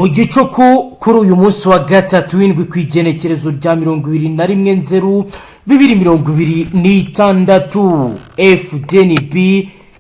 mu Gicuku kuri uyu munsi wa gatatu w'indwi kw'igenekerezo rya 21/0/2026 Fdnb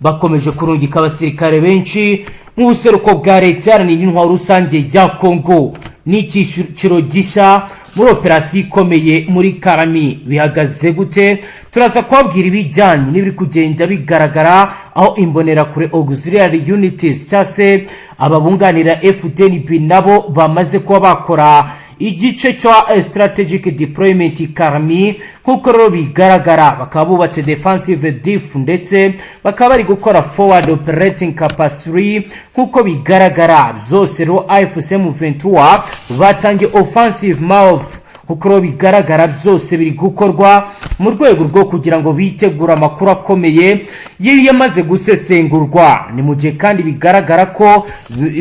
bakomeje kurungika abasirikare benshi mu buseruko bwa leta n'intwaro rusange ya Kongo n'ikiciro gisha muri operasiyo ikomeye muri Kalamie. Bihagaze gute? Turaza kwabwira ibijyanye n'ibiri kugenda bigaragara aho imbonera kure auxiliary unities cyase ababunganira Fdnb nabo bamaze kuba bakora igice cya strategic deployment Kalamie kuko rero bigaragara bakaba bubatse defensive diff ndetse bakaba bari gukora forward operating capacity kuko bigaragara zose ro AFSM 23 batangiye offensive move kuko bigaragara byose biri gukorwa mu rwego rwo kugira ngo bitegura amakuru akomeye yamaze gusesengurwa. Ni mu gihe kandi bigaragara ko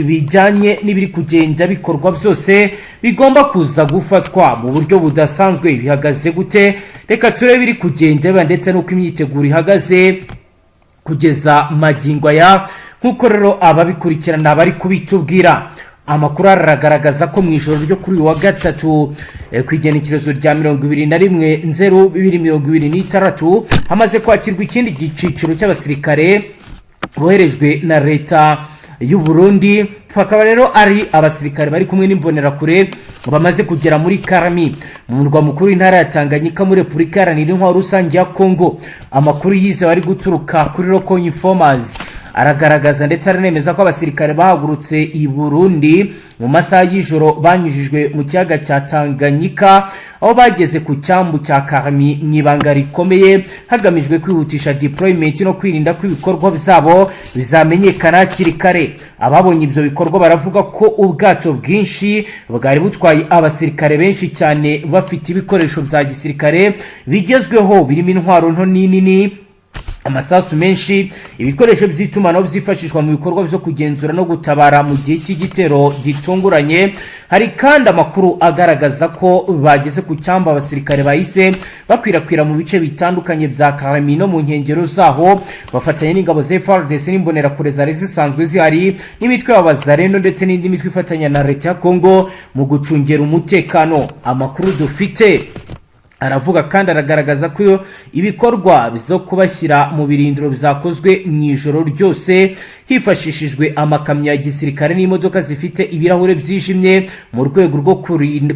bijyanye n'ibiri kugenda bikorwa byose bigomba kuza gufatwa mu buryo budasanzwe. Bihagaze gute? Reka turebe biri kugenda ndetse n'uko imyiteguro ihagaze kugeza magingo aya kuko rero ababikurikirana bari kubitubwira. Amakuru aragaragaza ko mu ijoro ryo kuri wa gatatu kwigenekerezo rya 21/0/2026 hamaze kwakirwa ikindi giciciro cy'abasirikare boherejwe na leta y'u Burundi. Bakaba rero ari abasirikare bari kumwe n'imbonera kure bamaze kugera muri Kalamie mu murwa mukuru intara ya Tanganyika muri Repubulika Iharanira Intwaro Rusange ya Kongo. Amakuru yize bari guturuka kuri local informers aragaragaza ndetse aranemeza ko abasirikare bahagurutse i Burundi mu masaha y'ijoro banyujijwe mu kiyaga cya Tanganyika aho bageze ku cyambu cya Kalamie mwibanga rikomeye hagamijwe kwihutisha deployment no kwirinda ko ibikorwa byabo bizamenyekana hakiri kare. Ababonye ibyo bikorwa baravuga ko ubwato bwinshi bwari butwaye abasirikare benshi cyane bafite ibikoresho bya gisirikare bigezweho birimo intwaro nto nini, amasasu menshi, ibikoresho by'itumanaho byifashishwa mu bikorwa byo kugenzura no gutabara mu gihe cy'igitero gitunguranye. Hari kandi amakuru agaragaza ko bageze ku cyamba abasirikare bahise bakwirakwira mu bice bitandukanye bya Kalamie no mu nkengero zaho bafatanya n'ingabo za Fardc n'imbonera kure zari zisanzwe zihari n'imitwe y'abazarendo ndetse n'indi mitwe ifatanya na leta ya Kongo mu gucungera umutekano. Amakuru dufite aravuga kandi aragaragaza ko ibikorwa bizo kubashyira mu birindiro bizakozwe mu ijoro ryose hifashishijwe amakamyo ya gisirikare n'imodoka zifite ibirahure byijimye mu rwego rwo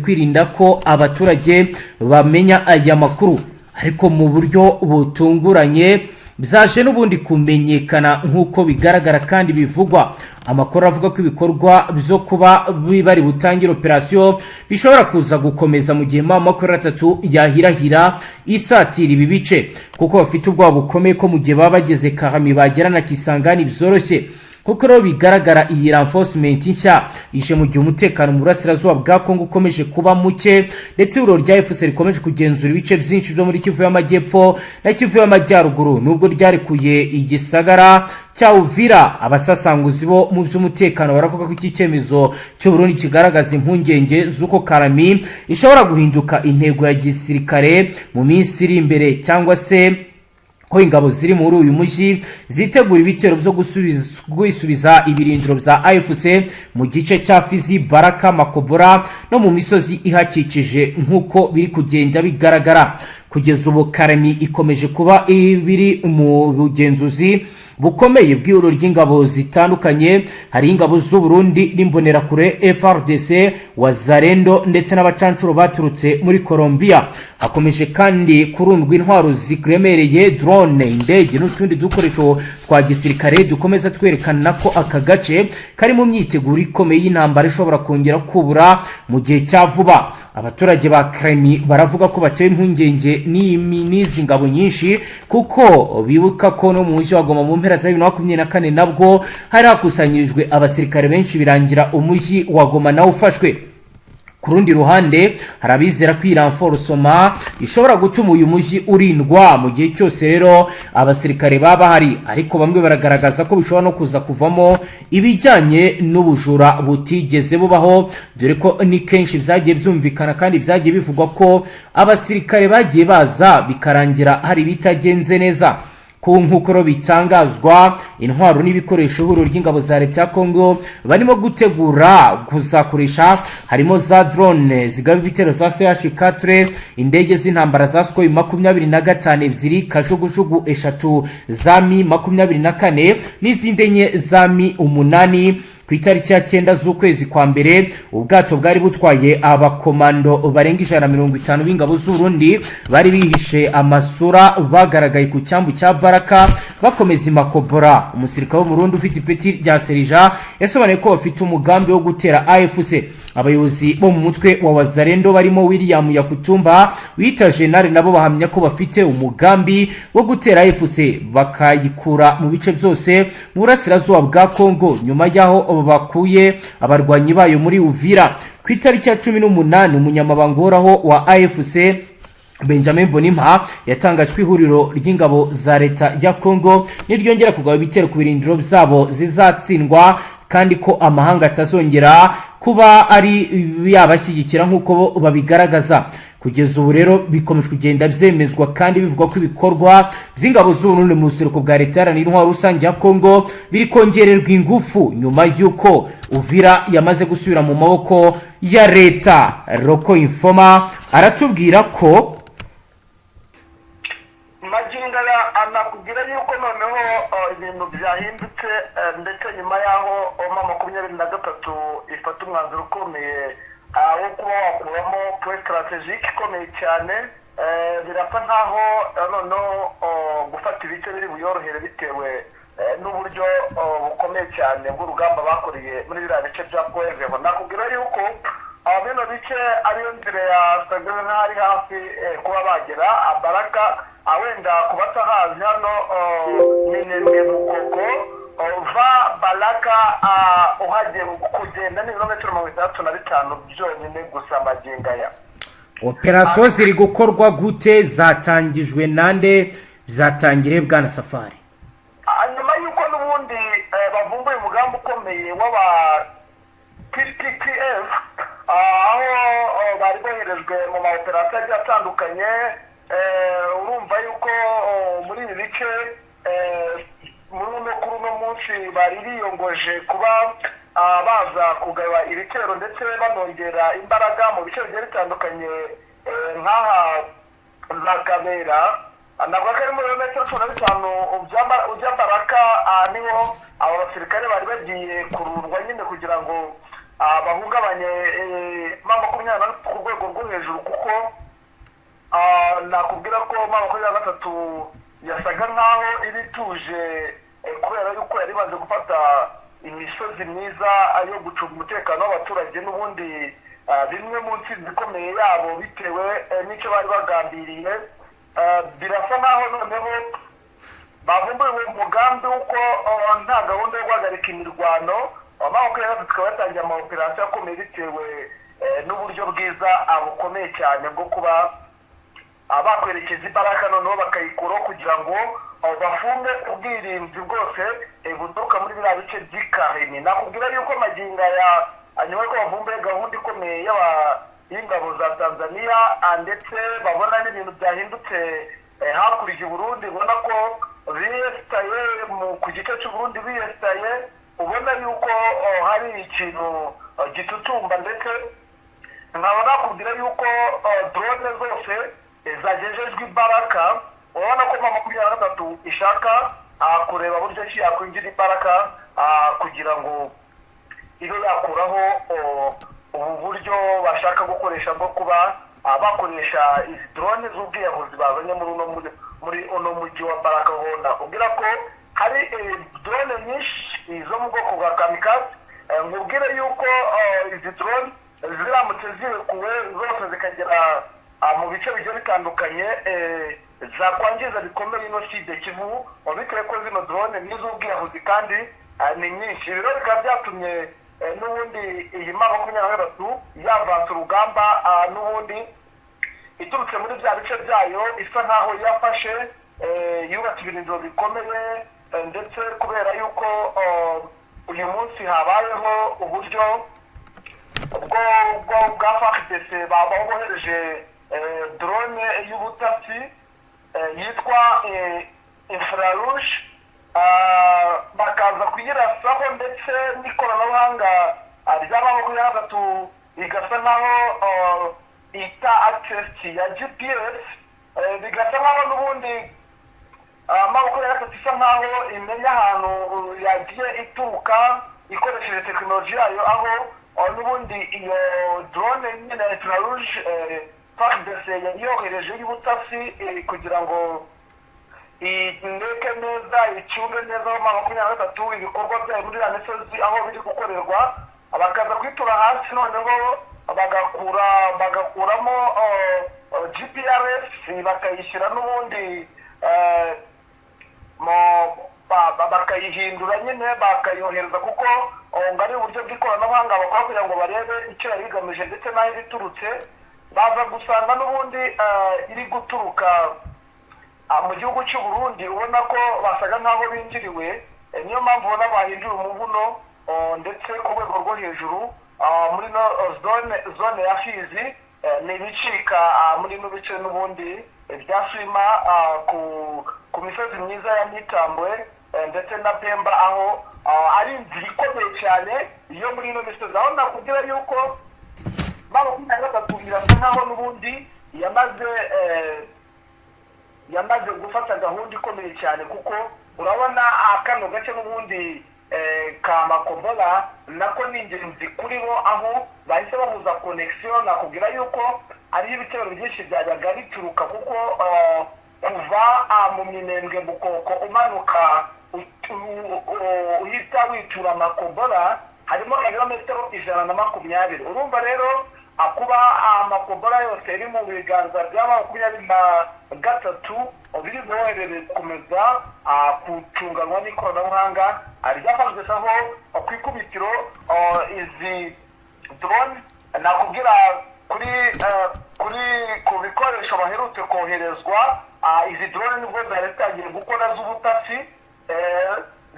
kwirinda ko abaturage bamenya aya makuru, ariko mu buryo butunguranye byaje n'ubundi kumenyekana nk'uko bigaragara kandi bivugwa. Amakuru avuga ko ibikorwa byo kuba bari butangira operasiyo bishobora kuza gukomeza mu gihe amakuru atatu yahirahira isatira ibi bice kuko bafite ubwoba bukomeye ko mu gihe baba bageze Kalamie bagera na Kisangani byoroshye kuko rero bigaragara iyi reinforcement nshya ishe mu gihe umutekano mu burasirazuba bwa Kongo ukomeje kuba muke ndetse ibiro rya FDC rikomeje kugenzura ibice byinshi byo muri Kivu y'Amajyepfo na Kivu y'Amajyaruguru nubwo ryarikuye igisagara cya Uvira. Abasasanguzi bo mu by'umutekano baravuga ko iki cyemezo cyo Burundi kigaragaza impungenge z'uko Kalamie ishobora guhinduka intego ya gisirikare mu minsi iri imbere cyangwa se ko ingabo ziri muri uyu mujyi zitegura ibitero byo gusubiza ibirindiro bya AFC mu gice cya Fizi, Baraka, Makobora no mu misozi ihakikije nk'uko biri kugenda bigaragara. Kugeza ubu Kalamie ikomeje kuba ibiri mu bugenzuzi bukomeye bw'ibiro ry'ingabo zitandukanye. Hari ingabo z'u Burundi n'imbonera kure Fardc, wazarendo ndetse n'abacancuro baturutse muri Colombia. Hakomeje kandi kurundwa intwaro zikremereye, drone, indege n'utundi dukoresho twa gisirikare dukomeza twerekana ko aka gace kari mu myiteguro ikomeye y'intambara ishobora kongera kubura mu gihe cya vuba. Abaturage ba Kalamie baravuga ko batewe impungenge n'izi ngabo nyinshi kuko bibuka ko no mu mujyi wa Goma mu mpera za 2024 nabwo hari hakusanyirijwe abasirikare benshi birangira umujyi wa Goma nawo ufashwe. Ku rundi ruhande hari abizera ko iranforosoma ishobora gutuma uyu mujyi urindwa mu gihe cyose rero abasirikare baba hari, ariko bamwe baragaragaza ko bishobora no kuza kuvamo ibijyanye n'ubujura butigeze bubaho, dore ko ni kenshi byagiye byumvikana kandi byagiye bivugwa ko abasirikare bagiye baza bikarangira hari bitagenze neza. ku nkukuro bitangazwa intwaro n'ibikoresho ihuriro ry'ingabo za leta ya Kongo barimo gutegura kuzakoresha harimo za drone zigaba ibitero za CH4 indege z'intambara za Sukhoi 25 ebyiri kajugujugu eshatu za Mi 24 n'izindi enye za Mi 8 ku itariki ya 9 z'ukwezi kwa mbere ubwato bwari butwaye abakomando barenga 150 b'ingabo z'u Burundi bari bihishe amasura bagaragaye ku cyambu cya Baraka bakomeza imakobora. Umusirikare wo Burundi ufite ipeti rya serija yasobanuye ko bafite umugambi wo gutera AFC. Abayobozi bo mu mutwe wa Wazalendo barimo William Yakutumba wita General nabo bahamya ko bafite umugambi wo gutera AFC bakayikura mu bice byose mu burasirazuba bwa Kongo nyuma yaho bakuye abarwanyi bayo muri Uvira. Ku itariki ya 18 umunyamabanga uhoraho wa AFC Benjamin Bonimpa yatangajwe ihuriro ry'ingabo za leta ya Kongo niryongera kugaba ibitero ku birindiro byabo zizatsindwa kandi ko amahanga atazongera kuba ari yabashyigikira nk'uko babigaragaza. Kugeza ubu rero bikomeje kugenda byemezwa kandi bivugwa ko ibikorwa by'ingabo z'u Burundi mu buseruko bwa leta yaranira intwaro rusange ya Kongo biri kongererwa ingufu nyuma y'uko Uvira yamaze gusubira mu maboko ya leta. Roko Informa aratubwira ko maginga anakubwira yuko noneho ibintu byahindutse ndetse nyuma yaho mama 23 ifata umwanzuro ukomeye wo kuba wakuramo point strategique ikomeye cyane. Birasa nkaho noneho gufata ibice biri buyorohere bitewe n'uburyo bukomeye cyane bw'urugamba bakoreye muri biriya bice bya Poeveho. Nakubwira yuko bino bice ariyo nzira ya Sagara ntari hafi kuba bagera Baraka wenda kubatahazi hano Minembwe Mukoko va Baraka uhagiye kugenda ni kilometero 35 byonyine gusa maginga ya. Operasiyo ziri gukorwa gute, zatangijwe nande, zatangire bwana Safari? Nyuma yuko n'ubundi bavumbuye umugambi ukomeye w'aba PPF aho bari boherejwe mu ma operasiyo atandukanye. Urumva yuko muri ibi bice kuri uno munsi bari biyongoje kuba baza kugaba ibitero ndetse banongera imbaraga mu bice bigiye bitandukanye nk'aha za Kabera. Ntabwo ari muri metero 15 ujya Baraka niho aba basirikare bari bagiye kururwa nyine kugira ngo bahungabanye mama 20 ku rwego rwo hejuru, kuko nakubwira ko mama 23 yasaga nkaho iri tuje kubera yuko yari baze gufata imisozi myiza yo gucunga umutekano w'abaturage n'ubundi bimwe mu nsinzi ikomeye yabo bitewe n'icyo bari bagambiriye. Birasa nkaho noneho bavumbuye umugambi uko nta gahunda yo guhagarika imirwano amaboko y'abantu tukaba batangiye ama operasiyo akomeye bitewe n'uburyo bwiza bukomeye cyane bwo kuba bakwerekeza Baraka noneho bakayikuraho kugira ngo bafunge ubwirinzi bwose buturuka muri biriya bice by'Ikarini. Nakubwira yuko maginga ya nyuma yuko bavumbuye gahunda ikomeye y'ingabo za Tanzania ndetse babona n'ibintu byahindutse hakurya Burundi, ubona ko biyestaye ku gice cy'u Burundi biyestaye, ubona yuko hari ikintu gitutumba ndetse nkaba nakubwira yuko drone zose zagejejwe Baraka. Urabona ko mama 23 ishaka kureba buryo ki yakwinjira Baraka kugira ngo ibe yakuraho ubu buryo bashaka gukoresha bwo kuba bakoresha izi drone z'ubwiyahuzi bazanye muri uno mujyi wa Baraka. Ubwira ko hari drone nyinshi zo mu bwoko bwa kamikaze. Nkubwire yuko izi drone ziramutse zirekuwe zose zikagera mu bice bigiye bitandukanye zakwangiza bikomeye ino side Kivu, bitewe ko zino drone n'iz'ubwiyahuzi kandi ni nyinshi. Rero bikaba byatumye n'ubundi iyi mama 23 yavanze urugamba n'ubundi iturutse muri bya bice byayo isa nkaho yafashe yubatse ibirindiro bikomeye ndetse kubera yuko uyu munsi habayeho uburyo bwa Fardc babohereje drone y'ubutasi yitwa infrarouge bakaza kuyirasaho ndetse n'ikoranabuhanga rya M23 igasa naho ita access ya GPS bigasa naho n'ubundi M23 isa naho imenya ahantu yagiye ituruka ikoresheje tekinoloji yayo, aho n'ubundi iyo drone nyine ya infrarouge Fardc yohereje y'ubutasi kugira ngo indeke neza icunge neza aho M23 ibikorwa byayo muri ya misozi aho biri gukorerwa, bakaza kwitura hasi noneho bagakuramo GPRS bakayishyira n'ubundi bakayihindura nyine bakayohereza, kuko ngari uburyo bw'ikoranabuhanga bakora kugira ngo barebe icyo yari igamije ndetse n'aho ibiturutse. Baza gusanga n'ubundi iri guturuka mu gihugu cy'u Burundi, ubona ko basaga nk'aho binjiriwe. Niyo mpamvu ubona bahindura umuvuno ndetse ku rwego rwo hejuru muri zone ya Fizi n'ibicika muri no bice n'ubundi byasima ku misozi myiza ya Mitambwe ndetse na Pemba, aho ari inzira ikomeye cyane iyo muri ino misozi. Aho nakubwira yuko M23 irasa nkaho n'ubundi yamaze gufata gahunda ikomeye cyane, kuko urabona kano gace n'ubundi ka Makobola nako ni ingenzi kuri bo, aho bahise bahuza connection. Nakubwira yuko ari ibitero byinshi byajyaga bituruka, kuko kuva mu Minembwe Bukoko umanuka uhita witura Makobola harimo ibirometero 120. Urumva rero akuba Makobola yose iri mu biganza bya M23 biri gukomeza gucunganwa n'ikoranabuhanga ryafashwe aho ku ikubitiro izi drone. Nakubwira ku bikoresho baherutse koherezwa, izi drone nibwo zari zitangiye gukora z'ubutasi,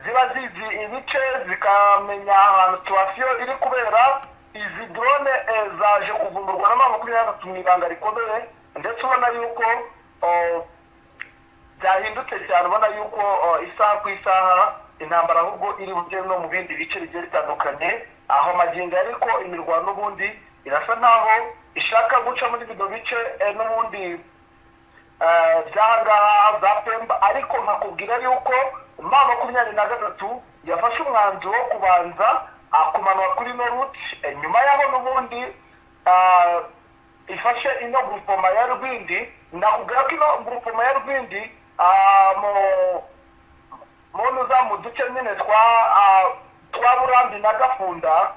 ziba zizi ibice zikamenya ahantu situation iri kubera. Izi drone zaje kuvumburwa na M23 mu ibanga rikomeye, ndetse ubona yuko byahindutse cyane. Ubona yuko isaha ku isaha intambara ahubwo iri bugere no mu bindi bice bigiye bitandukanye, aho magingo ariko imirwano n'ubundi irasa naho ishaka guca muri bino bice n'ubundi byangaha za Pemba. Ariko nkakubwira yuko M23 yafashe umwanzuro wo kubanza kumanura kuri no route, nyuma yaho n'ubundi ifashe ino groupement ya Rwindi. Nakubwira ko ino groupement ya Rwindi mu duce nyine twa Burundi na Gafunda,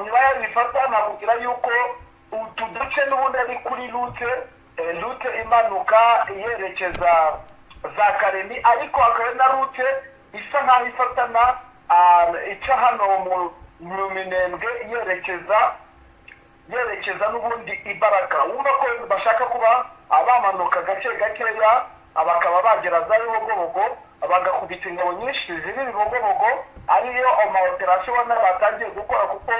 nyuma yaho bifata. Nakubwira yuko utu duce n'ubundi ari kuri route imanuka yerekeza za Kalamie, ariko hakaba na route isa nkaho ifatana ica hano mu Minembwe yerekeza n'ubundi Ibaraka. Wumva ko bashaka kuba abamanuka gake gakeya bakaba bagera za Bibogobogo, bagakubita ingabo nyinshi ziri Bibogobogo, ariyo operation wana batangiye gukora, kuko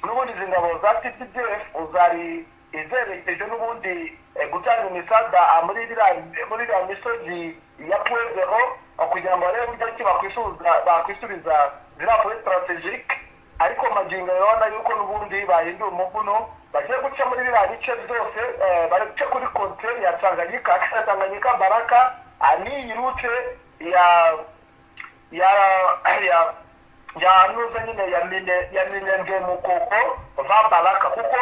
n'ubundi izi ngabo za TPDF zari izerekeje n'ubundi gutanga imisada muri iriya misozi ya Puezero, kugira ngo barebe uburyo ki bakwisubiza ziriya point strategique. Ariko magingo yabona yuko n'ubundi bahinduye umuvuno, bagiye guca muri biriya bice byose, bari guca kuri kontineri ya Tanganyika Baraka, n'iyi route ya nuza nyine ya Minembwe Mukoko va Baraka, kuko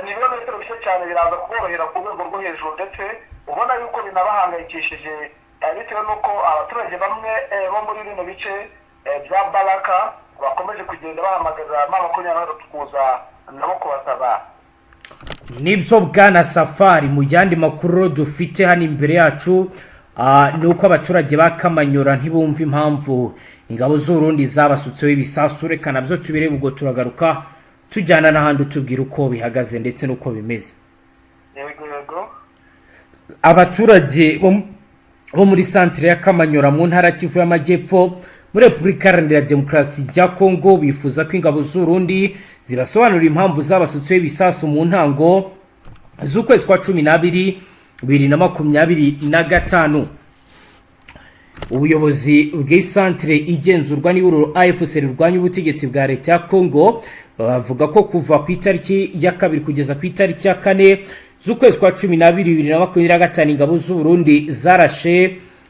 ni ibirometero bike cyane biraza kuborohera ku rwego rwo hejuru, ndetse ubona yuko binabahangayikishije bitewe n'uko abaturage bamwe bo muri bino bice bya Baraka bakomeje kugenda bahamagaza M23 kuza nabo kubasaba. Nibyo bwana Safari, mu yandi makuru dufite hano imbere yacu ni uko abaturage bakamanyura ntibumva impamvu ingabo z'Urundi zabasutseho ibisasu. Reka nabyo tubirebe ubwo turagaruka tujyana n'ahandi tubwira uko bihagaze ndetse n'uko bimeze. Yego. Abaturage bo muri centre ya Kamanyura mu ntara Kivu y'Amajyepfo muri Repubulika Iharanira Demokarasi ya Kongo bifuza ko ingabo z'Urundi zibasobanurira impamvu zabasutseho ibisasu mu ntango z'ukwezi kwa 12 2025. ubuyobozi bw'isantere igenzurwa n'iburo AFC rirwanya ubutegetsi bwa leta ya Congo bavuga ko kuva ku itariki ya 2 kugeza ku itariki ya 4 z'ukwezi kwa 12 2025 ingabo z'u Burundi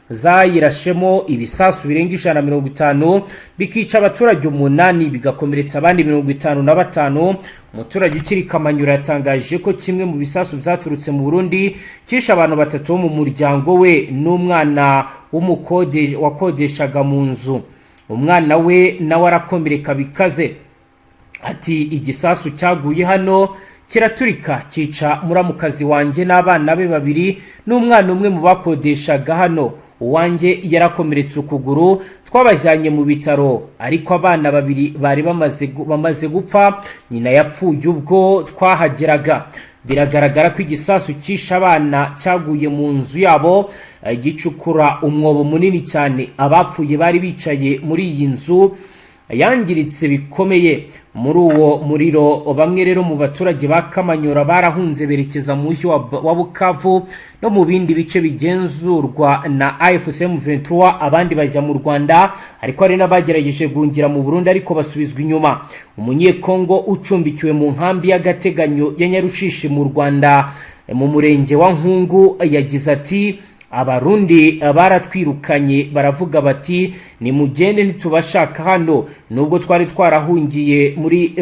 zayirashemo ibisasu birenga 150 bikica abaturage 8 bigakomeretsa abandi 55. Umuturage ukiri Kamanyura yatangaje ko kimwe mu bisasu byaturutse mu Burundi kisha abantu 3 mu muryango we n'umwana w'umukode wakodeshaga mu nzu. Umwana we nawe arakomereka bikaze. Ati igisasu cyaguye hano kiraturika kica muramukazi wanjye n'abana be 2 n'umwana umwe mu bakodeshaga hano. Uwanjye yarakomeretse ukuguru twabajyanye mu bitaro ariko abana 2 bari bamaze gupfa. Nyina yapfuye ubwo twahageraga. Biragaragara ko igisasu kisha abana cyaguye mu nzu yabo gicukura umwobo munini cyane. Abapfuye bari bicaye muri iyi nzu yangiritse bikomeye muri uwo muriro. Bamwe rero mu baturage ba Kamanyura barahunze berekeza mu mujyi wa Bukavu no mu bindi bice bigenzurwa na AFC M23. Abandi bajya mu Rwanda ariko hari n'abagerageje guhungira mu Burundi ariko basubizwa inyuma. Umunyekongo ucumbikiwe mu nkambi y'agateganyo ya Nyarushishi mu Rwanda mu murenge wa Nkungu yagize ati Abarundi baratwirukanye baravuga bati ni mugende ntitubashaka hano. Nubwo twari twarahungiye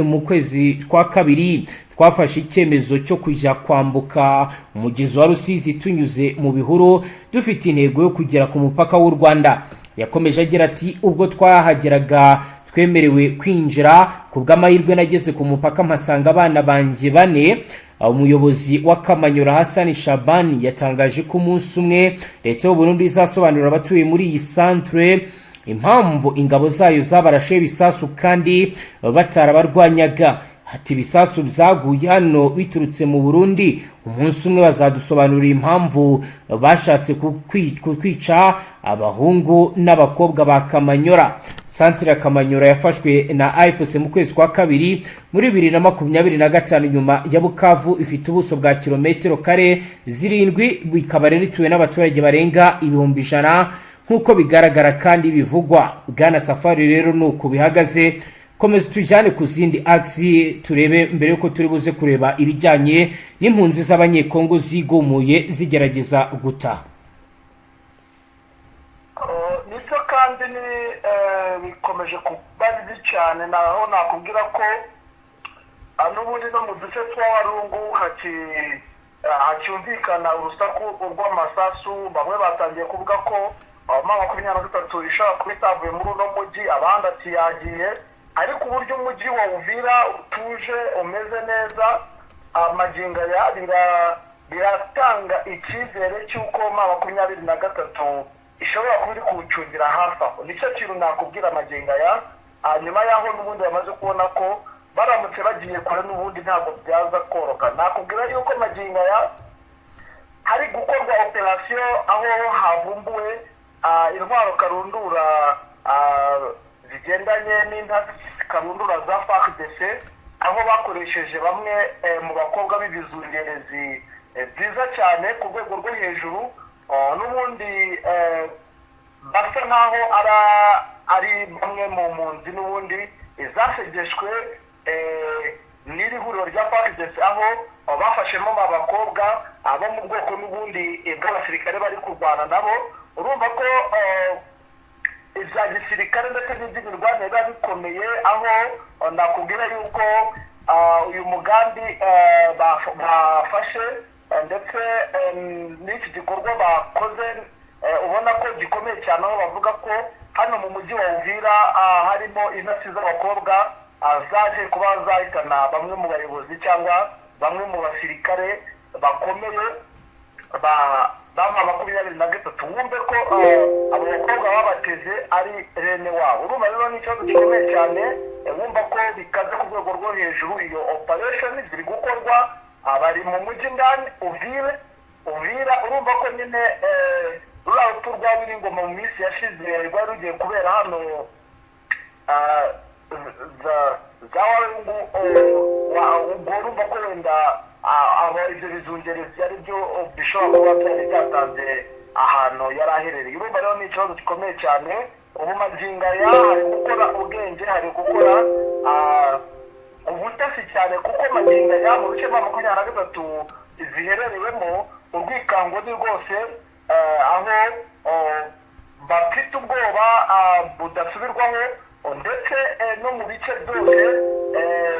mu kwezi kwa 2 twafashe icyemezo cyo kujya kwambuka umugezi wa Rusizi tunyuze mu bihuru dufite intego yo kugera ku mupaka w'u Rwanda. Yakomeje agira ati ubwo twahageraga twemerewe kwinjira ku bw'amahirwe nageze ku mupaka mpasanga abana banjye 4. Umuyobozi wa Kamanyura Hassan Shaban yatangaje ko umunsi umwe leta y'u Burundi izasobanurira abatuye muri iyi centre impamvu ingabo zayo zabarashe bisasu kandi batarabarwanyaga. Ati bisasu byaguye hano biturutse mu Burundi. Umunsi umwe bazadusobanurira impamvu bashatse kwica abahungu n'abakobwa ba Kamanyura. Santre ya Kamanyura yafashwe na AFC mu kwezi kwa 2 muri 2025 nyuma ya Bukavu. Ifite ubuso bwa kilometero kare 7 bikaba rero ituwe n'abaturage barenga 100,000 nkuko bigaragara kandi bivugwa. Bwana Safari rero nuko bihagaze. Komeza tujyane ku zindi axi turebe mbere yuko turi buze kureba ibijyanye n'impunzi z'abanyekongo zigumuye zigerageza gutaha. Nityo kandi bikomeje kuba bibi cyane naho nakubwira ko n'ubundi no mu duce twa Warungu hacyumvikana urusaku rw'amasasu. Bamwe batangiye kuvuga ko mama 23 ishaka kwitavuye muri uno mujyi, abandi ati yagiye. Ariko uburyo umujyi wa Uvira utuje umeze neza amaginga ya biratanga icyizere cy'uko mama 23 ishobora kuba kuwucungira hafi aho. Nicyo kintu nakubwira amaginga ya nyuma yaho n'ubundi bamaze kubona ko baramutse bagiye kure n'ubundi ntabwo byaza koroka. Nakubwira yuko amaginga ya hari gukorwa operasiyo aho havumbuwe intwaro karundura zigendanye n'intasi karundura za Fardc, aho bakoresheje bamwe mu bakobwa b'ibizungerezi byiza cyane ku rwego rwo hejuru. N'ubundi basa nkaho ari bamwe mu mpunzi n'ubundi zasegeshwe n'iri huriro rya Fardc, aho bafashemo abakobwa abo mu bwoko n'ubundi bw'abasirikare bari kurwana nabo. Urumva ko ibya gisirikare ndetse n'iby'imirwanire biba bikomeye, aho nakubwira yuko uyu mugambi bafashe ndetse n'iki gikorwa bakoze ubona ko gikomeye cyane, aho bavuga ko hano mu mujyi wa Uvira harimo intasi z'abakobwa zaje kuba zahitana bamwe mu bayobozi cyangwa bamwe mu basirikare bakomeye ba 23. Wumve ko abo bakobwa babateze ari rene wabo. Urumva rero ni ikibazo gikomeye cyane. Wumva ko bikaze ku rwego rwo hejuru. Iyo operation ziri gukorwa bari mu mujyi ndani Uvira. Urumva ko nyine rurautu rw'ingoma mu minsi yashize rwari rugiye kubera hano za Warungu. Urumva ko wenda abo ibyo bizungerezi ari byo bishobora kuba byari byatanze ahantu yari aherereye. Urumva rero ni ikibazo gikomeye cyane. Ubu magingaya hari gukora ubwenge, hari gukora ubutasi cyane, kuko magingaya mu bice 23 ziherereyemo urwikango ni rwose, aho bafite ubwoba budasubirwaho, ndetse no mu bice byose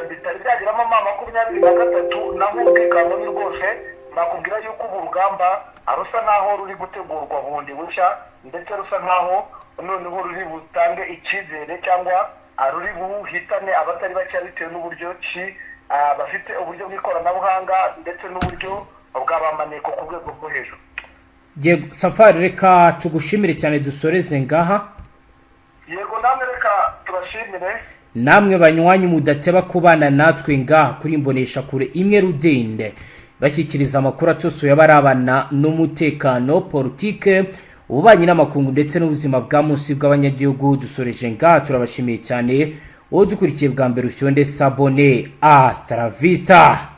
bitari byagiramo 23 naho urwikango ni rwose. Nakubwira yuko ubu rugamba arusa naho ruri gutegurwa bundi bushya, ndetse rusa naho noneho ruri butange icyizere cyangwa ruri buhitane abatari bake bitewe n'uburyo ki bafite uburyo bw'ikoranabuhanga ndetse n'uburyo bw'abamaneko ku rwego rwo hejuru. Safari, reka tugushimire cyane, dusoreze ngaha. Yego, namwe reka turashimire. Namwe banywanyi mudateba kubana natwe ngaha kuri imbonesha kure imwe Rudende, bashyikiriza amakuru atosoye abarabana n'umutekano, politike, ububanyi n'amakungu ndetse n'ubuzima bwa munsi bw'abanyagihugu. Dusoreje ngaha, turabashimiye cyane. Wowe dukurikiye bwa mbere ufyonde sabone. Hasta la vista.